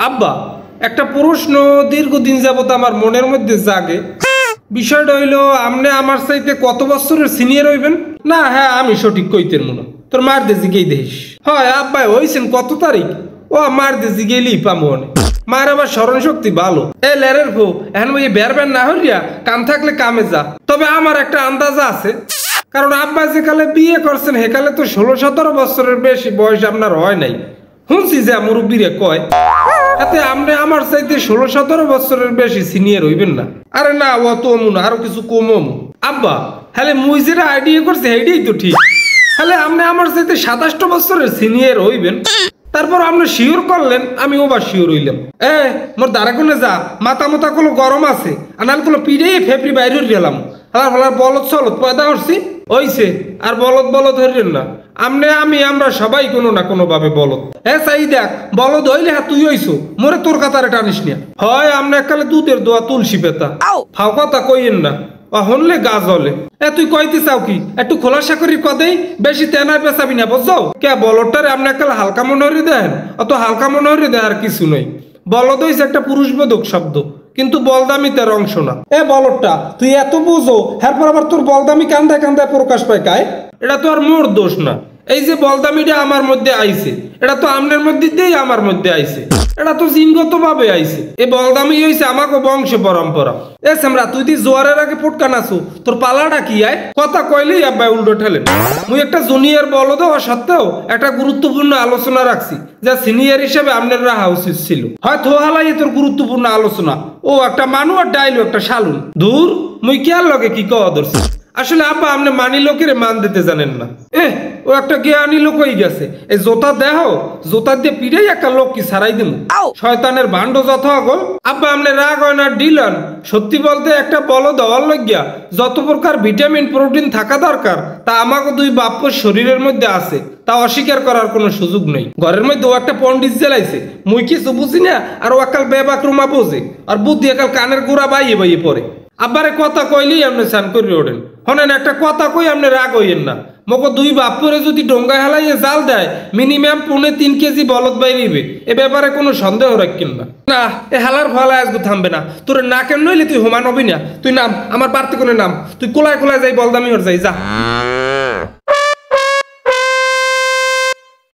আব্বা একটা প্রশ্ন দীর্ঘদিন যাবত আমার মনের মধ্যে জাগে। বিষয়টা হইলো আপনি আমার চাইতে কত বছরের সিনিয়র হইবেন? না হ্যাঁ আমি সঠিক কইতের মনে তোর মার দে জিগেই দেখিস। হয় আব্বাই হইছেন কত তারিখ? ও মার দে জিগেইলি পামো মার আবার স্মরণ শক্তি ভালো। এ লেরের ফো এখন ওই বেরবেন না হইয়া কাম থাকলে কামে যা। তবে আমার একটা আন্দাজা আছে, কারণ আব্বা যেকালে বিয়ে করছেন হেকালে তো 16-17 বছরের বেশি বয়স আপনার হয় নাই। শুনছি যে মুরব্বীরে কয় এতে আপনি আমার চাইতে 16-17 বছরের বেশি সিনিয়র হইবেন না। আরে না অত অমু না, আরো কিছু কম অমু। আব্বা হ্যালে মুই যেটা আইডিয়া করছে এইটাই তো ঠিক। হ্যালে আপনি আমার চাইতে 27 বছরের সিনিয়র হইবেন। তারপর আপনি শিওর করলেন, আমি ওবার শিওর হইলাম। মোর দাঁড়া কোনে যা মাথা মাথা গুলো গরম আছে, আনাল গুলো পিড়ে ফেপড়ি বাইরে গেলাম। হালার হালার বলদ চলত পয়দা করছি ওইছে আর বলদ বলদ হইলেন না। আমরা সবাই কোনো না কোনো ভাবে বলদ। চাই দেখ বলদ হইলে হ্যাঁ তুই হইছো মোরে তোর কাতারে টানিস নিয়া। হয় আমরা এককালে দুধের দোয়া তুলসী পেতা ফাও কথা কইেন না হনলে গা জ্বলে। তুই কইতে চাও কি একটু খোলাসা করি কদেই, বেশি তেনায় পেছাবি না বুঝছো? কে বলদটারে আপনি এককালে হালকা মনে হরি দেন, অত হালকা মনে হরি দেয় আর কিছু নই। বলদ হইছে একটা পুরুষবোধক শব্দ, কিন্তু বলদামি তার অংশ না। বলদটা তুই এত বুঝো এরপর আবার তোর বলদামি কান্দায় কান্দায় প্রকাশ পায় কায়? এটা তো আর মোর দোষ না। এই যে বলদামিটা আমার মধ্যে আইছে এটা তো আমনের মধ্যে দিয়েই আমার মধ্যে আইছে, এটা তো জিনগত ভাবে আইছে। এই বলদামি হইছে আমাকে বংশ পরম্পরা। সামরা তুই দি জোয়ারের আগে ফুটকা নাচু, তোর পালাটা কি আয়? কথা কইলেই আব্বাই উল্টো ঠেলেন। মুই একটা জুনিয়র বলদ হওয়া সত্ত্বেও একটা গুরুত্বপূর্ণ আলোচনা রাখছি যা সিনিয়র হিসেবে আপনার রাখা উচিত ছিল। হয়তো হালাই তোর গুরুত্বপূর্ণ আলোচনা ও একটা মানু আর ডাইলো একটা শালুন দূর মুই কেয়ার লগে কি কওয়া ধরছি। আসলে আব্বা আপনি মানি লোকের মান দিতে জানেন না। ও একটা জ্ঞানী লোক হয়ে গেছে। এই জোতা দেহ জোতা দিয়ে পিড়েই একটা লোক কি ছাড়াই দিন শয়তানের ভান্ড যত গল। আব্বা আপনি রাগ হয় না ডিলান। সত্যি বলতে একটা বলদ হওয়ার লজ্ঞা যত প্রকার ভিটামিন প্রোটিন থাকা দরকার তা আমাকে দুই বাপ্যর শরীরের মধ্যে আছে, তা অস্বীকার করার কোনো সুযোগ নেই। ঘরের মধ্যে ও একটা পন্ডিত জেলাইছে মুই কিছু বুঝি না, আর ও একাল বেবাক রুমা বোঝে আর বুদ্ধি একাল কানের গোড়া বাইয়ে বাইয়ে পড়ে। আব্বারে কথা কইলেই আপনি চান করে ওঠেন। হনেন একটা কথা কই আপনি রাগ হইয়েন না। মকো দুই বাপ্পরে যদি ডোঙ্গায় হালাইয়ে জাল দেয় মিনিমাম 3.5 কেজি বলদ বাইরিবে, এ ব্যাপারে কোনো সন্দেহ রাখেন না। না এ হালার ফলা আজকে থামবে না। তোর না কেন নইলে তুই হোমান হবি না। তুই নাম আমার পার্থক্য নাম, তুই কোলায় কোলায় যাই বলদামি ওর যাই যা।